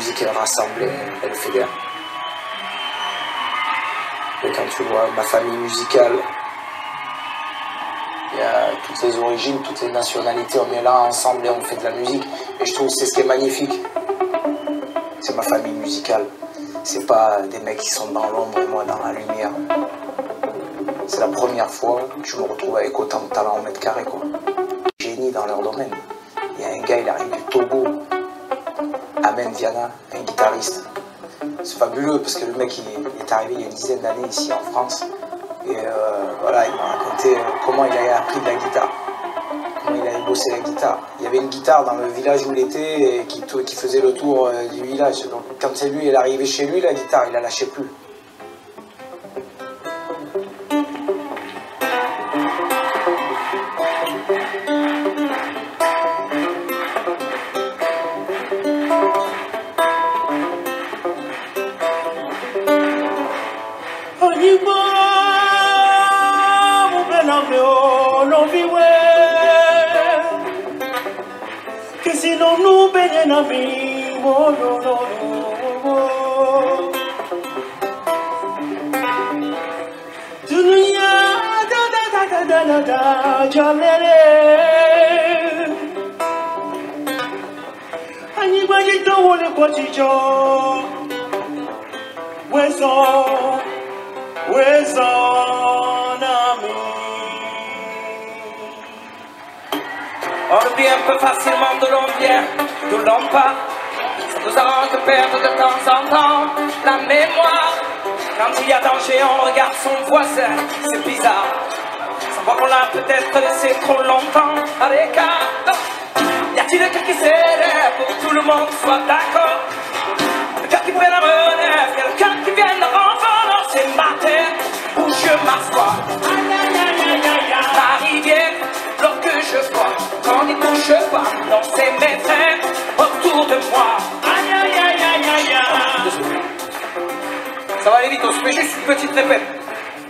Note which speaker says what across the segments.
Speaker 1: musique, elle rassemble, elle fédère. Et quand tu vois ma famille musicale, il y a toutes les origines, toutes les nationalités, on est là ensemble et on fait de la musique. Et je trouve que c'est ce qui est magnifique. C'est ma famille musicale. C'est pas des mecs qui sont dans l'ombre et moi dans la lumière. C'est la première fois que je me retrouve avec autant de talent au mètre carré, quoi. Génie dans leur domaine. Il y a un gars, il arrive du Togo. Amen Viana, un guitariste. C'est fabuleux parce que le mec il est arrivé il y a une dizaine d'années ici en France. Et voilà, il m'a raconté comment il avait appris de la guitare. Comment il avait bossé la guitare. Il y avait une guitare dans le village où il était et qui faisait le tour du village. Donc quand c'est lui, il est arrivé chez lui, la guitare, il la lâchait plus.
Speaker 2: Sinon nous baignons dans vie, oh no no no. Dunia da jalele. Ani gbaji to wole ko ti jo. Wezo na mi.
Speaker 3: On oublie un peu facilement de l'on vient, d'où l'on part. Ça nous arrange de perdre de temps en temps la mémoire. Quand il y a danger, on regarde son voisin, c'est bizarre. Sans voir qu'on l'a peut-être laissé trop longtemps à l'écart. Y a-t-il quelqu'un qui s'élève pour que tout le monde soit d'accord? Quelqu'un qui prenne la relève, quelqu'un qui vienne le renfort dans ces matins où je m'assois. Ma rivière, l'eau que je bois, quand il touche pas, non c'est mes frères autour de moi. Aïe aïe aïe aïe aïe aïe. Ça va aller vite, on se fait juste une petite répète,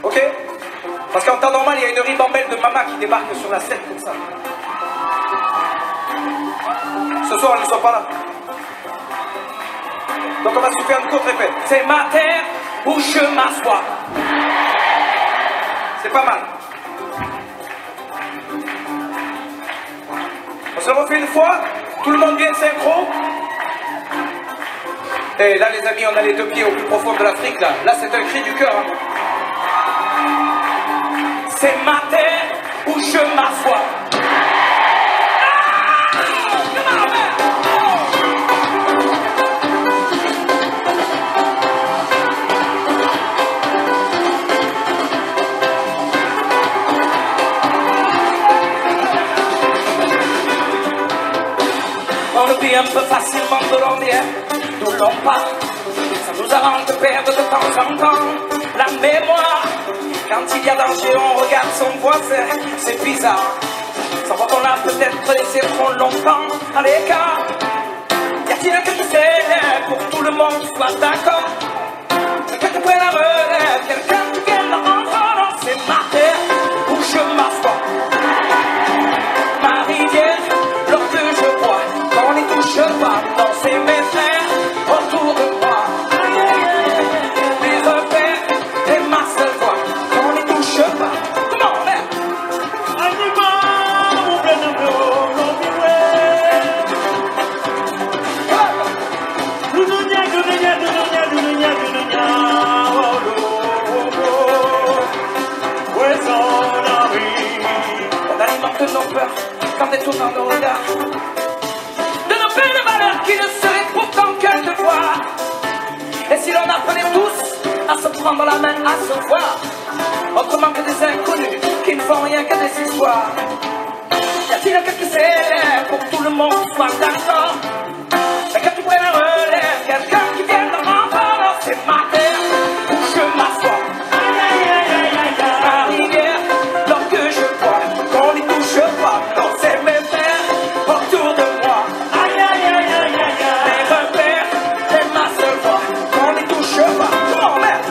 Speaker 3: ok? Parce qu'en temps normal, il y a une ribambelle de mamas qui débarque sur la scène comme ça. Ce soir, elles ne sont pas là. Donc on va se faire une courte répète. C'est ma terre où je m'assois. C'est pas mal. On se le refait une fois, tout le monde bien synchro. Et là les amis, on a les deux pieds au plus profond de l'Afrique là. Là c'est un cri du cœur. Hein. C'est ma terre où je m'assois. On oublie un peu facilement de l'on vient, d'où l'on part. Ça nous arrange de perdre de temps en temps la mémoire. Quand il y a danger, on regarde son voisin, c'est bizarre. Sans voir qu'on l'a peut-être laissé trop longtemps à l'écart. Y a-t-il quelqu'un qui s'élève pour que tout le monde soit d'accord? Quelqu'un qui prenne la relève, quelqu'un qui vienne le renfort, c'est ma terre où je m'assois. Ma rivière, l'eau que je bois, quand on n'y touche pas, non c'est mes frères autour de moi. Mes repères et ma seule voix, quand on n'y touche pas. Comment on est? On alimente nos peurs quand détournant nos regards. De nos belles valeurs qui ne seraient pourtant que de voir. Et si l'on apprenait tous à se prendre la main, à se voir, autrement que des inconnus qui ne font rien que des histoires. Y a-t-il quelqu'un qui s'élève pour que tout le monde soit d'accord? Quelqu'un qui prenne la relève, quelqu'un qui vienne de renfort, c'est ma terre où je m'assois. Ma rivière, l'eau que je bois, qu'on n'y touche pas, non c'est mes frères autour de moi. Mes repères et ma seule voix, qu'on n'y touche pas. Comment merde?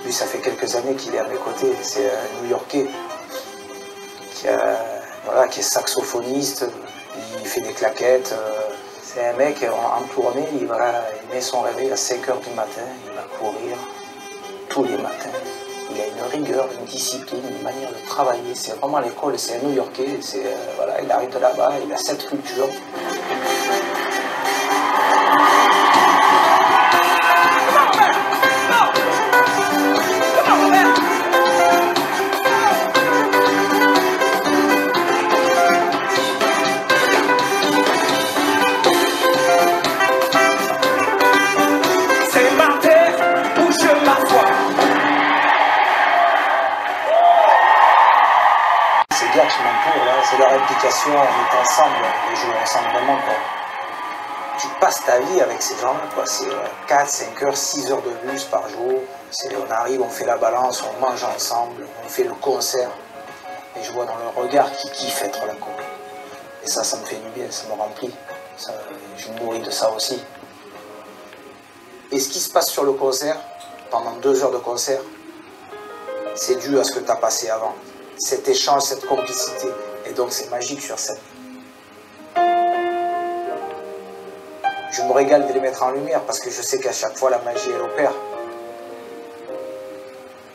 Speaker 1: Lui, ça fait quelques années qu'il est à mes côtés. C'est un New-Yorkais voilà, qui est saxophoniste, il fait des claquettes. C'est un mec en tournée, il met son réveil à 5 h du matin, il va courir tous les matins. Il a une rigueur, une discipline, une manière de travailler. C'est vraiment l'école, c'est un New-Yorkais. Voilà, il arrive de là-bas, il a cette culture. Qui m'entourent, c'est leur implication, on est ensemble, on joue ensemble vraiment, quoi. Tu passes ta vie avec ces gens-là, quoi. C'est 4, 5 heures, 6 heures de bus par jour. On arrive, on fait la balance, on mange ensemble, on fait le concert. Et je vois dans leur regard qu'ils kiffent être là, quoi. Et ça me fait du bien, ça me remplit. Je me nourris de ça aussi. Et ce qui se passe sur le concert, pendant 2 heures de concert, c'est dû à ce que tu as passé avant. Cet échange, cette complicité. Et donc c'est magique sur scène. Je me régale de les mettre en lumière parce que je sais qu'à chaque fois la magie elle opère.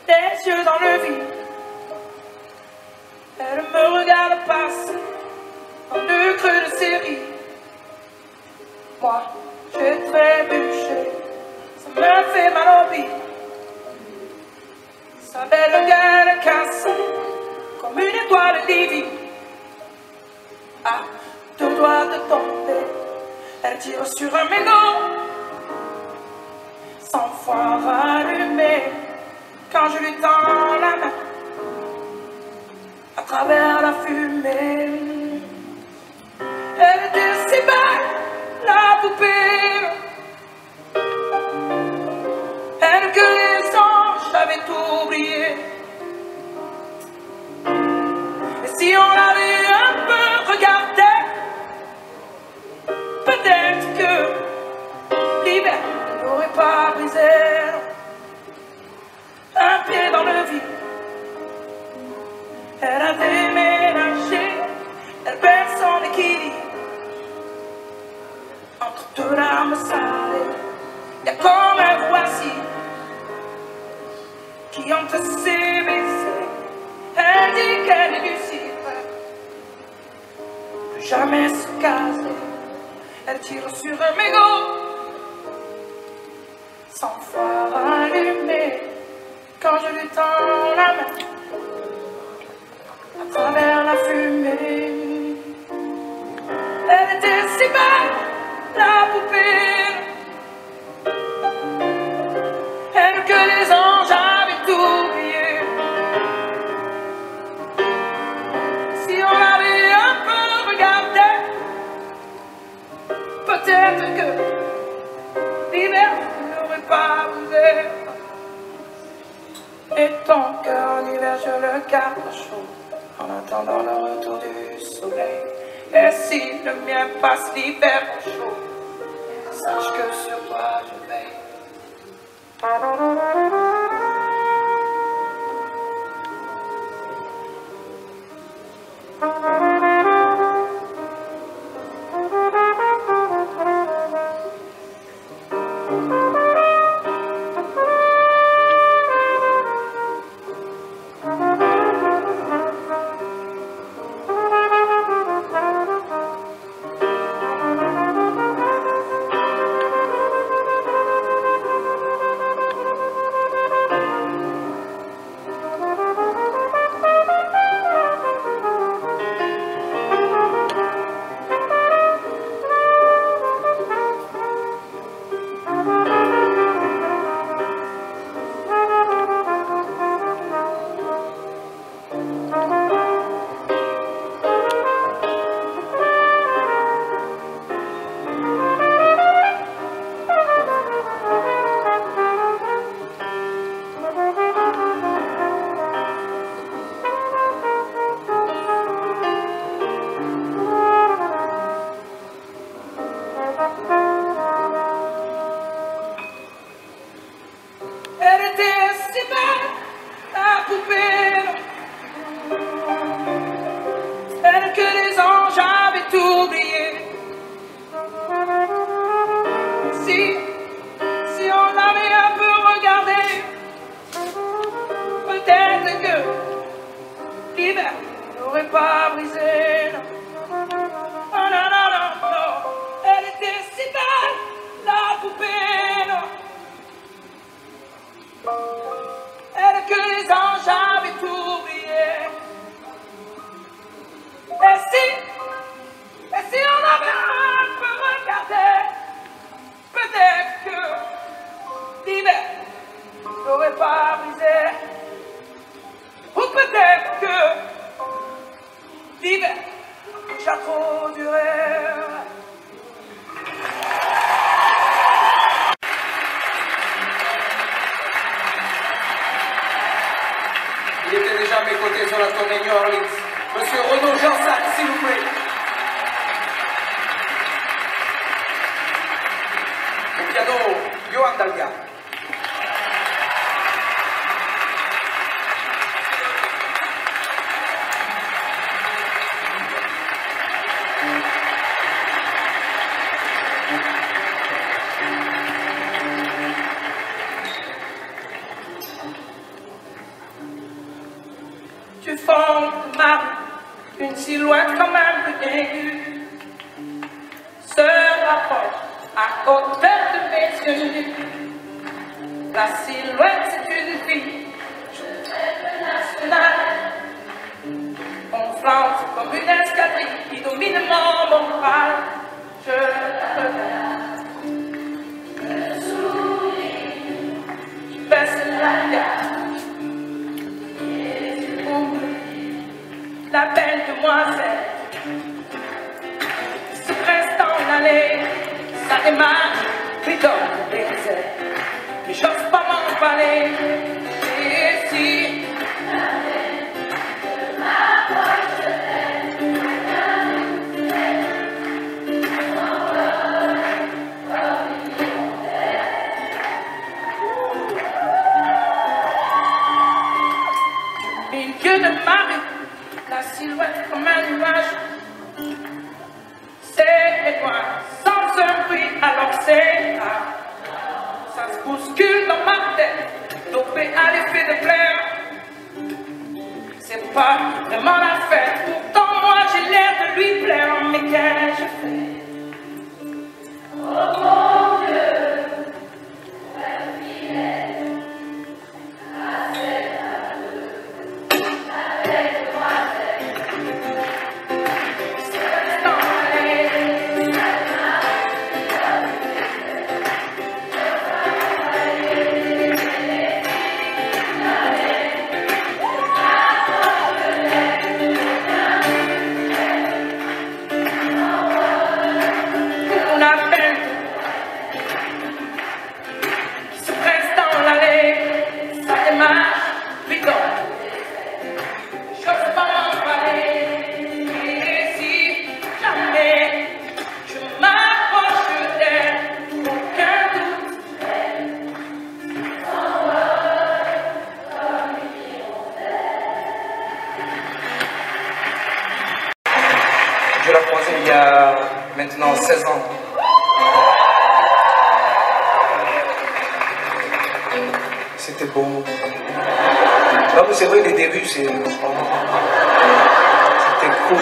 Speaker 3: Les yeux dans le vide, elle me regarde passer en 2 creux de série. Moi, j'ai trébuché, ça me fait mal au bide. Sa belle gueule cassée comme une étoile divine, à 2 doigts de tomber, elle tire sur un mégot, 100 fois rallumé, quand je lui tends la main, à travers la fumée. Elle était si belle, la poupée, elle que les anges avaient oublié. Si on l'avait un peu regardé, peut-être que l'hiver n'aurait pas brisé. Un pied dans le vide, elle a déménagé, elle perd son équilibre. Entre 2 larmes salées, y a comme un voici qui hante ses baisers. Elle dit qu'elle est lucide, plus jamais se caser. Elle tire sur un mégot, 100 fois rallumé, quand je lui tends la main, à travers la fumée. Elle était si belle, la poupée, elle que les anges avaient oublié. Peut-être que l'hiver n'aurait pas bougé. Et ton cœur en hiver, je le garde chaud, en attendant le retour du soleil. Et si le mien passe l'hiver chaud, sache que sur toi je veille. n'aurais pas brisé, non. Oh non, non, non, non. Elle était si belle, la poupée, non. Elle que les anges avaient oublié. Et si on avait un peu regardé, peut-être que l'hiver n'aurait pas brisé. Ou peut-être que l'hiver a trop duré.
Speaker 1: Il était déjà à mes côtés sur la tournée New Orleans. Monsieur Renaud Jansac, s'il vous plaît. Au piano, Johan Dalga.
Speaker 3: Tu formes ma une silhouette quand même plus aiguë se rapproche à hauteur de mes yeux. La silhouette c'est une fille, je rêve nationale. On flanque comme une escadrille qui domine mon moral. Je la regarde, je souris, je baisse la garde. La belle demoiselle se presse dans l'allée, ça démarre, puis donne des ailes. Mais j'ose pas m'emballer. Et si je m'approche d'elle, du milieu de ma rue, la silhouette comme un nuage, c'est loin, sans un bruit, alors c'est là. Ça se bouscule dans ma tête, dopé à l'effet de plaire. C'est pas vraiment la fête, pourtant moi j'ai l'air de lui plaire, mais qu'ai-je fait? Oh mon Dieu, elle fidèle, assez avec moi.
Speaker 1: Je l'ai croisée il y a maintenant 16 ans. C'était beau. Non, mais c'est vrai, les débuts, c'était cool.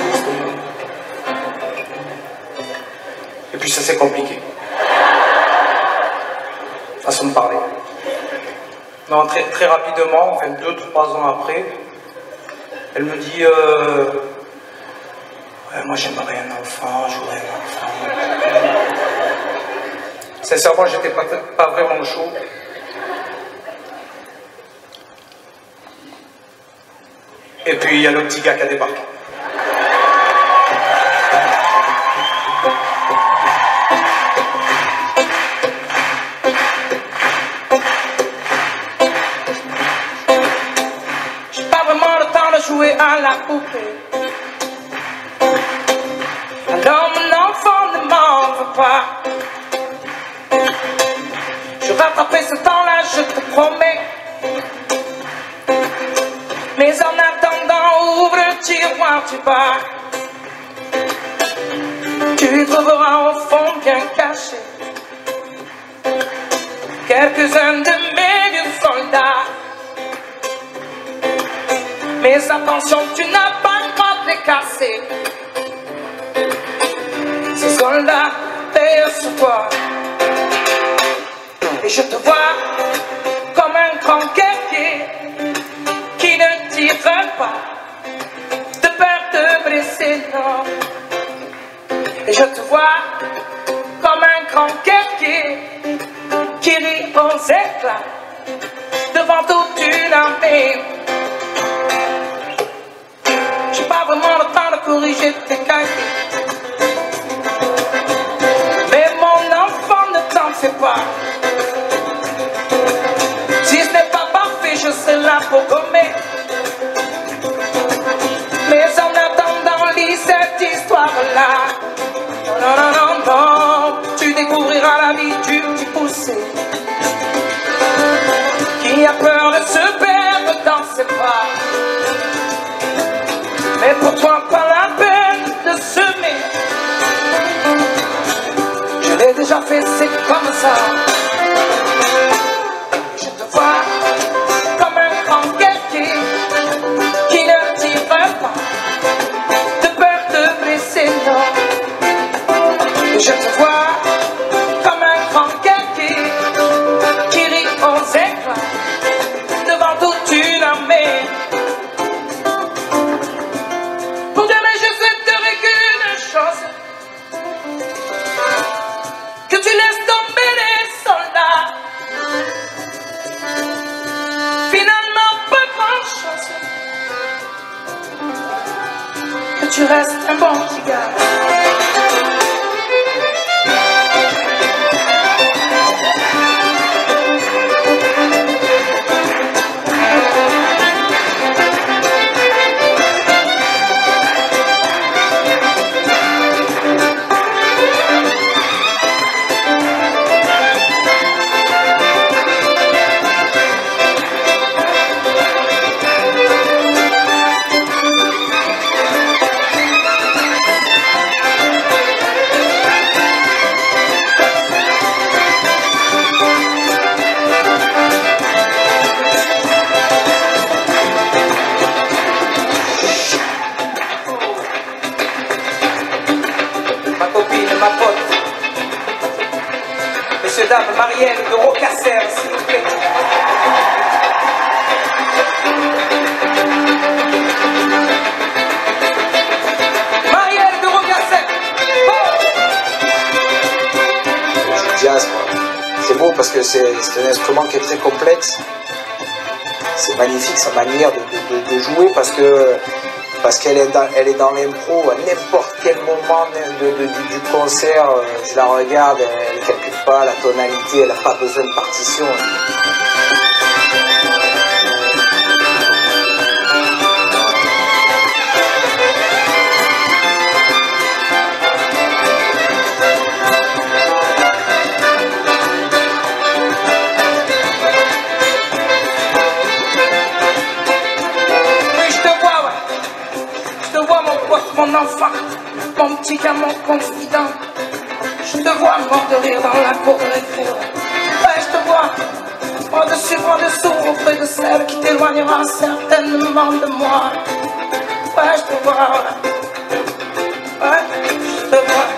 Speaker 1: Et puis ça s'est compliqué. Façon de parler. Non, très rapidement, enfin 2-3 ans après, elle me dit ouais, moi j'aimerais un enfant, je voudrais un enfant. Sincèrement, j'étais pas vraiment chaud. Et puis il y a le petit gars qui a débarqué.
Speaker 3: J'ai pas vraiment le temps de jouer à la poupée. Alors mon enfant ne m'en veut pas. Je rattraperai ce temps-là, je te promets. Mais en attendant, ouvre le tiroir du bar. Tu trouveras au fond bien caché quelques-uns de mes vieux soldats. Mais attention, tu n'as pas le droit de décassé. Ces soldats veillent sur toi. Et je te vois comme un grand guerrier qui ne tire pas de peur de blesser, non. Et je te vois comme un grand guerrier qui rit aux éclats devant toute une armée. J'ai pas vraiment le temps de corriger tes qualités, mais mon enfant, ne t'en fais pas. Si ce n'est pas parfait, je serai là pour gommer. Mais en attendant, lis cette histoire-là. Non, non, non, non, tu découvriras la vie du petit poussé qui a peur de se perdre dans ses bras. Mais pour toi, pas la peine de semer. Je l'ai déjà fait, c'est comme ça. Je te vois comme un grand guerrier qui ne tire pas de peur de blesser, non. Je te vois comme un grand guerrier qui rit aux éclats devant toute une armée. Pour demain, je souhaiterais qu'une chose, que tu laisses tomber les soldats. Finalement, pas grand chose, que tu restes un bon petit gars. Ma pote, messieurs, dames, Marielle de Rocasser, s'il vous plaît. Marielle de Rocasser. Oh.
Speaker 1: Du jazz, moi. C'est beau parce que c'est un instrument qui est très complexe. C'est magnifique sa manière de jouer parce qu'elle est dans l'impro à n'importe quel moment du concert. Je la regarde, elle ne calcule pas la tonalité, elle n'a pas besoin de partition.
Speaker 3: Mon enfant, mon petit gamin confident, je te vois mort de rire dans la cour de récré. Ouais, je te vois, en dessous, auprès de celle qui t'éloignera certainement de moi. Ouais, je te vois, ouais, je te vois.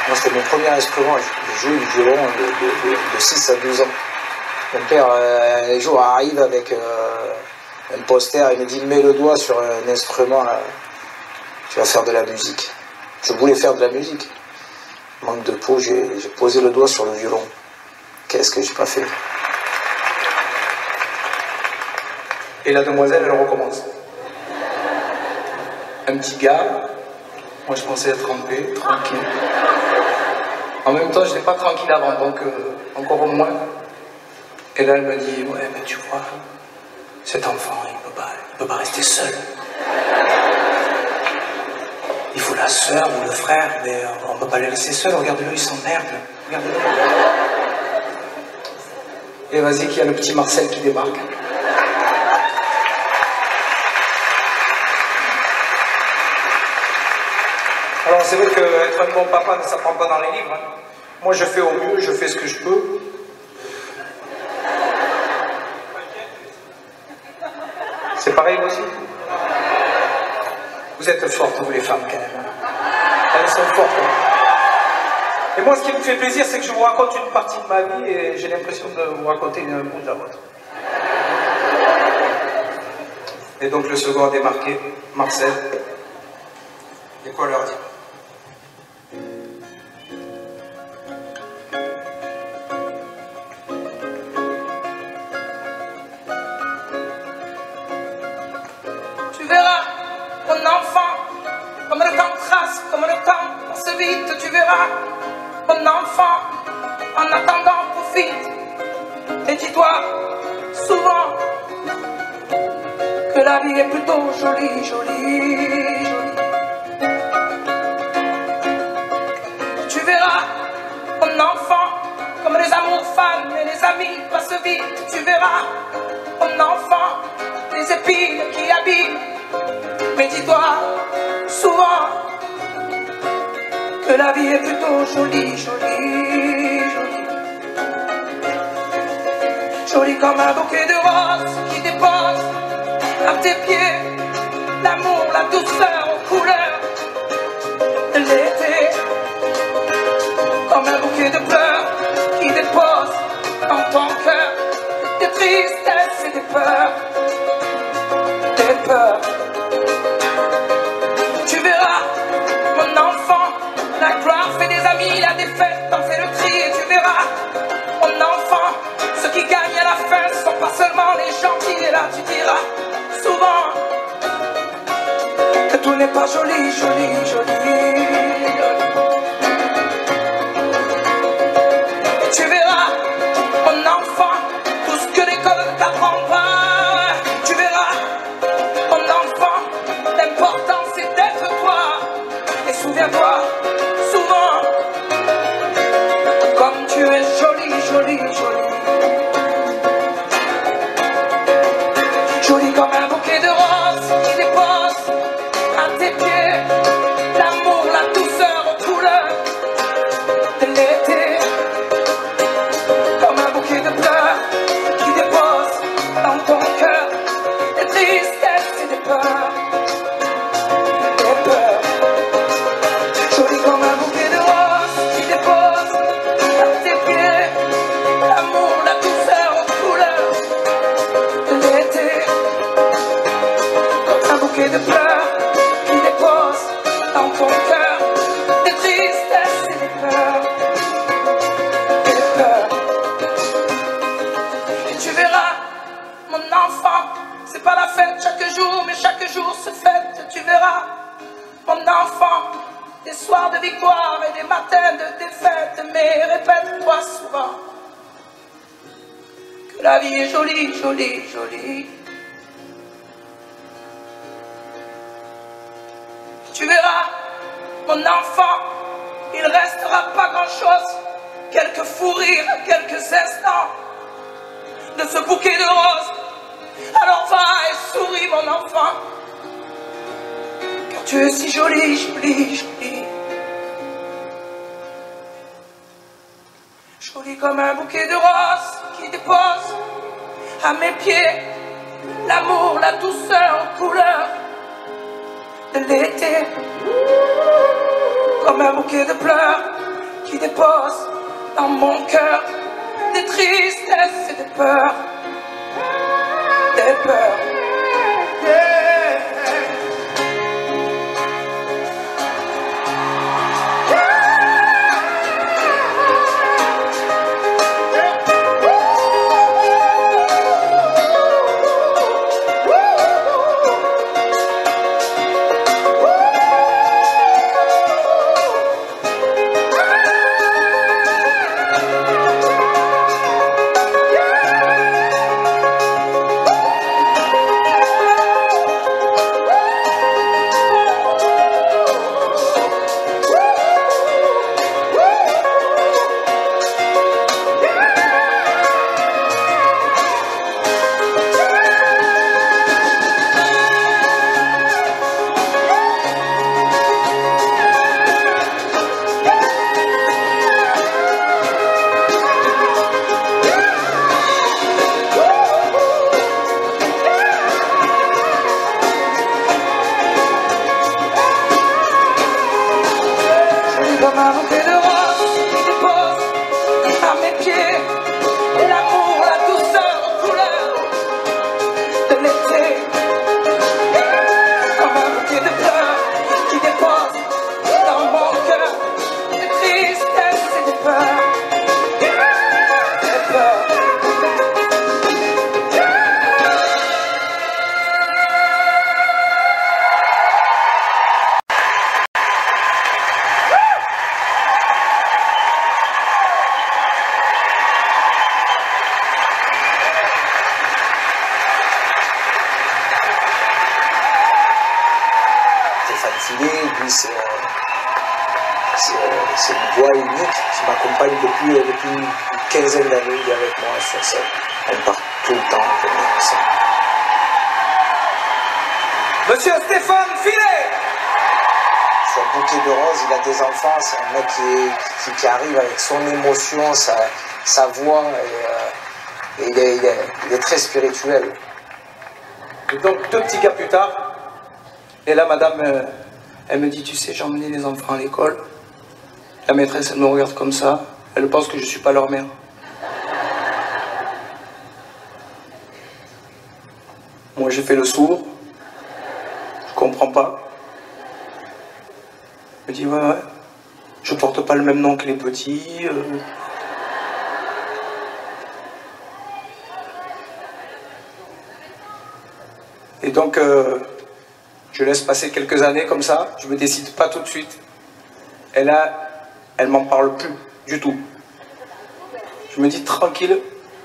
Speaker 1: Moi, c'était mon premier instrument. J'ai joué du violon de 6 à 12 ans. Mon père, un jour, arrive avec un poster, il me dit mets le doigt sur un instrument là, tu vas faire de la musique. Je voulais faire de la musique. Manque de peau, j'ai posé le doigt sur le violon. Qu'est-ce que j'ai pas fait?
Speaker 2: Et la demoiselle, elle recommence. Un petit gars, moi je pensais être en paix, tranquille. En même temps, je n'étais pas tranquille avant, donc encore moins. Et là, elle me dit, ouais, mais tu vois, cet enfant, il peut pas rester seul. Il faut la sœur ou le frère, mais on ne peut pas les laisser seuls. Regarde-le, il s'emmerde. Regarde-le. Et vas-y, qu'il y a le petit Marcel qui débarque. Alors, c'est vrai qu'être un bon papa ne s'apprend pas dans les livres. Hein. Moi, je fais au mieux, je fais ce que je peux. C'est pareil aussi. Vous êtes fortes, vous les femmes, quand même. Elles sont fortes. Hein. Et moi, ce qui me fait plaisir, c'est que je vous raconte une partie de ma vie et j'ai l'impression de vous raconter une bout de la vôtre. Et donc, le second a démarqué, Marcel. Et quoi leur dire?
Speaker 3: Tu verras, mon enfant, comme le temps trace, comme le temps passe vite, tu verras, mon enfant, en attendant, profite, et dis-toi souvent que la vie est plutôt jolie, jolie, jolie. Tu verras, mon enfant, comme les amours fans et les amis passent vite, tu verras, mon enfant, les épines qui abîment. Mais dis-toi souvent que la vie est plutôt jolie, jolie, jolie. Jolie comme un bouquet de roses qui dépose à tes pieds l'amour, la douceur aux couleurs de l'été. Comme un bouquet de fleurs qui dépose dans ton cœur des tristesses et des peurs, des peurs. Tu verras, mon enfant, la gloire fait des amis, la défaite t'en fait le tri. Et tu verras, mon enfant, ceux qui gagnent à la fin ne sont pas seulement les gentils. Et là tu diras souvent que tout n'est pas joli, joli, joli. Et tu verras, mon enfant, tout ce que l'école ne t'apprend pas. Tu verras, mon enfant, l'important c'est d'être toi. Et souviens-toi souvent comme tu es jolie, jolie, jolie. Jolie comme un bouquet de roses qui dépose à tes pieds l'amour, la douceur aux couleurs de l'été. Comme un bouquet de fleurs qui dépose dans ton cœur des tristesses et des peurs, des peurs. Jolie comme un bouquet de roses qui dépose à tes pieds l'amour, la douceur aux couleurs de l'été. Comme un bouquet de fleurs qui dépose dans ton cœur des tristesses et des peurs, des peurs. Et tu verras, mon enfant, c'est pas la fête chaque jour, mais chaque jour se fête. Tu verras, mon enfant, des soirs de victoire et des matins de défaite. Mais répète-toi souvent que la vie est jolie, jolie, jolie. Tu verras, mon enfant, il ne restera pas grand-chose, quelques fous rires, quelques instants de ce bouquet de roses. Alors va et souris, mon enfant, car tu es si jolie, jolie, jolie. Jolie comme un bouquet de roses qui dépose à mes pieds l'amour, la douceur aux couleurs de l'été. Comme un bouquet de fleurs qui dépose dans mon cœur des tristesses et des peurs, des peurs. mes pieds. Et l'amour, la douceur aux couleurs de l'été. Comme un bouquet de fleurs qui dépose dans mon cœur de tristesse et de peur. De peur.
Speaker 1: Lui, c'est une voix unique qui m'accompagne depuis une quinzaine d'années. Il est avec moi sur scène. On part tout le temps ensemble.
Speaker 3: Monsieur Stéphane Filet.
Speaker 1: Sur Bouquet de Roses, il a des enfants. C'est un mec qui arrive avec son émotion, sa voix. Et il est très spirituel.
Speaker 2: Et donc 2 petits cas plus tard, et là madame, elle me dit, tu sais, j'ai emmené les enfants à l'école. La maîtresse, elle me regarde comme ça, elle pense que je suis pas leur mère. Moi j'ai fait le sourd, je comprends pas. Elle me dit, ouais, je porte pas le même nom que les petits. Et donc, je laisse passer quelques années comme ça, je me décide pas tout de suite. Et là, elle m'en parle plus du tout. Je me dis tranquille.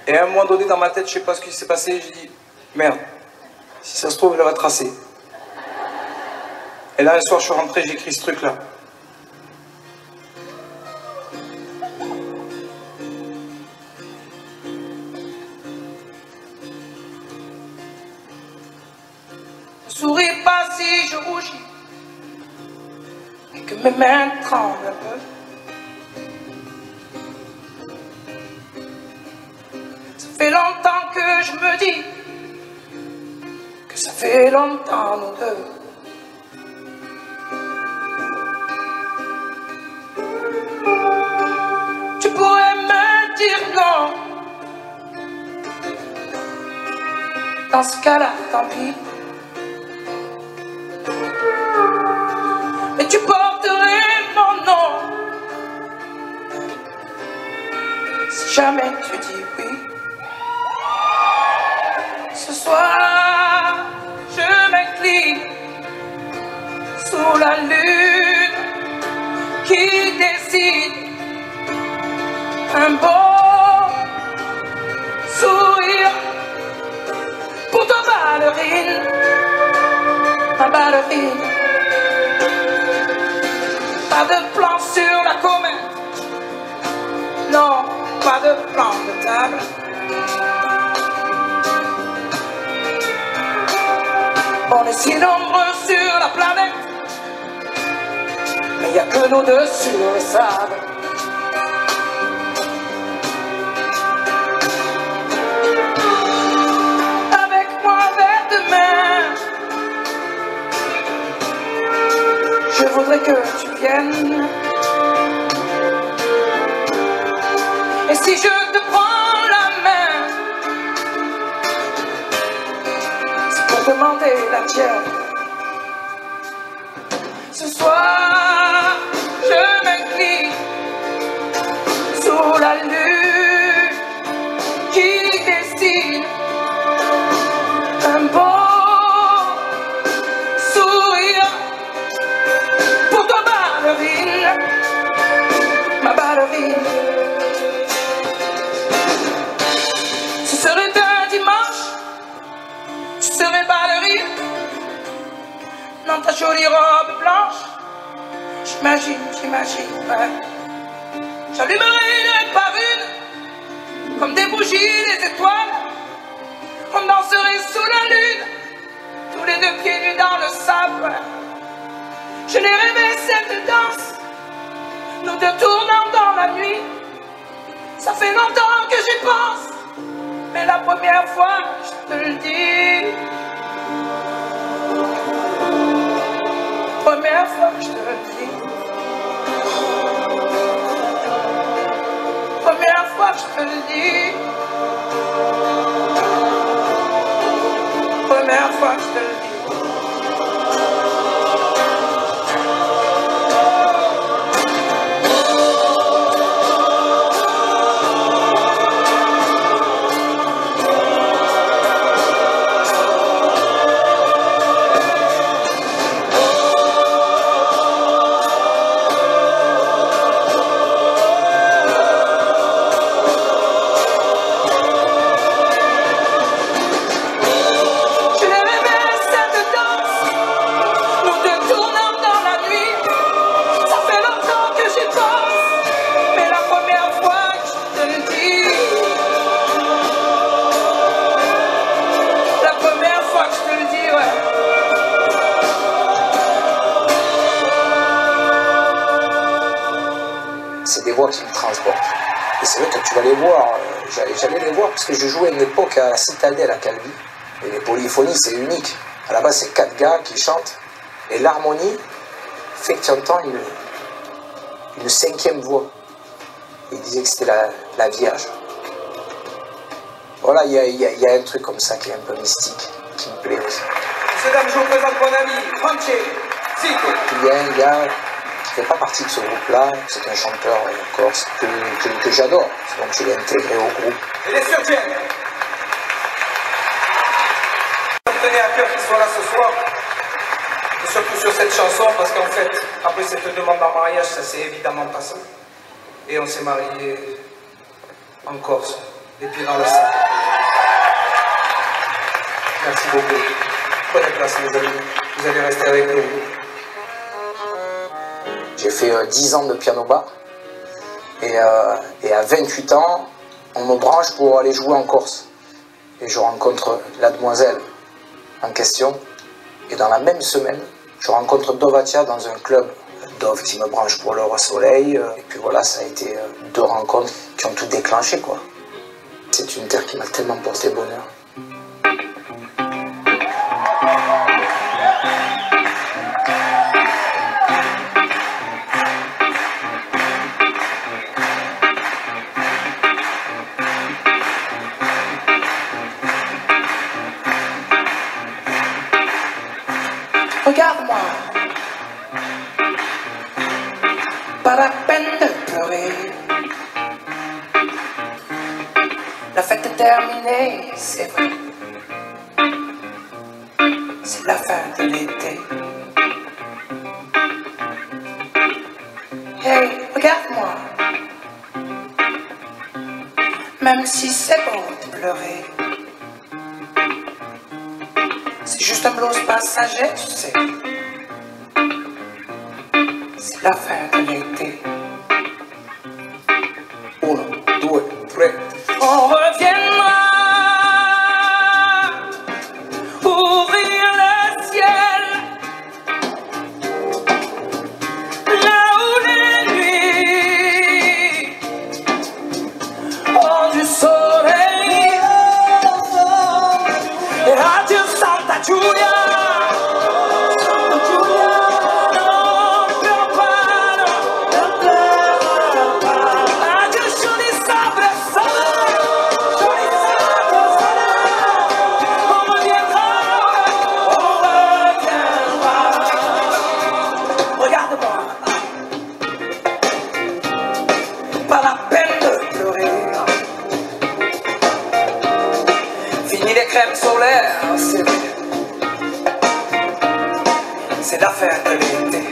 Speaker 2: Et à un moment donné, dans ma tête, je sais pas ce qui s'est passé, j'ai dit, merde, si ça se trouve, elle va tracer. Et là, un soir, je suis rentré, j'ai écrit ce truc-là.
Speaker 3: Souris pas si je rougis et que mes mains tremblent un peu. Ça fait longtemps que je me dis que ça fait longtemps nous deux. Tu pourrais me dire non. Dans ce cas-là, tant pis. Mais tu porterais mon nom si jamais tu dis oui. Ce soir, je m'incline sous la lune qui décide un beau sourire pour ta ballerine, ma ballerine. Pas de plan sur la comète, non, pas de plan de table. On est si nombreux sur la planète, mais il n'y a que nous deux sur le sable. Avec moi vers demain, je voudrais que tu viennes. Et si je te prends la main, c'est pour demander la tienne. Ce soir, je m'incline sous la lune qui dessine un beau sourire pour ta ballerine, ma ballerine. Ce serait un dimanche, tu serais ballerine dans ta jolie robe blanche. J'imagine, ouais. J'allumerai une par une, comme des bougies, les étoiles. On danserait sous la lune, tous les deux pieds nus dans le sable. Ouais. Je l'ai rêvé cette danse, nous deux tournant dans la nuit. Ça fait longtemps que j'y pense, mais la première fois, je te le dis. Première fois, je te le dis. Première fois, je je te le dis. Première fois que je te le dis.
Speaker 1: C'est des voix qui me transportent. Et c'est vrai que tu vas les voir, j'allais les voir parce que je jouais à une époque à la Citadelle à Calvi. Et les polyphonies, c'est unique. À la base, c'est 4 gars qui chantent. Et l'harmonie fait que tu entends une 5e voix. Et il disait que c'était la Vierge. Voilà, il y a un truc comme ça qui est un peu mystique, qui me plaît aussi.
Speaker 3: Messieurs, dames, je vous présente mon ami, Franchi Zico.
Speaker 1: Il y a un gars qui ne fait pas partie de ce groupe-là, c'est un chanteur corse que j'adore, donc je l'ai intégré au groupe.
Speaker 3: Et les surtiennes. Ça me tenait à cœur qu'il soit là ce soir, et surtout sur cette chanson, parce qu'en fait, après cette demande en mariage, ça s'est évidemment passé. Et on s'est mariés en Corse, les pieds dans le sac. Merci beaucoup. Prenez place, mes amis. Vous allez rester avec nous.
Speaker 1: J'ai fait 10 ans de piano-bar et à 28 ans, on me branche pour aller jouer en Corse. Et je rencontre la demoiselle en question. Et dans la même semaine, je rencontre Dovatia dans un club. Dove qui me branche pour le Roi Soleil. Et puis voilà, ça a été 2 rencontres qui ont tout déclenché, quoi. C'est une terre qui m'a tellement porté bonheur.
Speaker 3: Regarde-moi, pas la peine de pleurer. La fête est terminée, c'est vrai. C'est la fin de l'été. Hey, regarde-moi, même si c'est bon de pleurer. C'est juste un blues passager, tu sais. C'est la fin de l'été.
Speaker 1: 1, 2, 3.
Speaker 3: On reviendra ouvrir le ciel, là où les nuits ont du soleil. Et adieu Santa Giulia. Pas la peine de pleurer. Fini les crèmes solaires, c'est vrai. C'est la fin de l'été.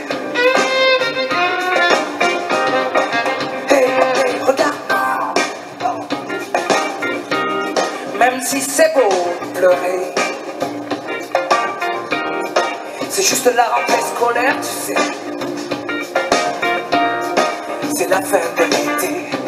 Speaker 3: Hey, hey, regarde-moi. Même si c'est beau de pleurer, c'est juste la rentrée scolaire, tu sais. C'est la fin de l'été.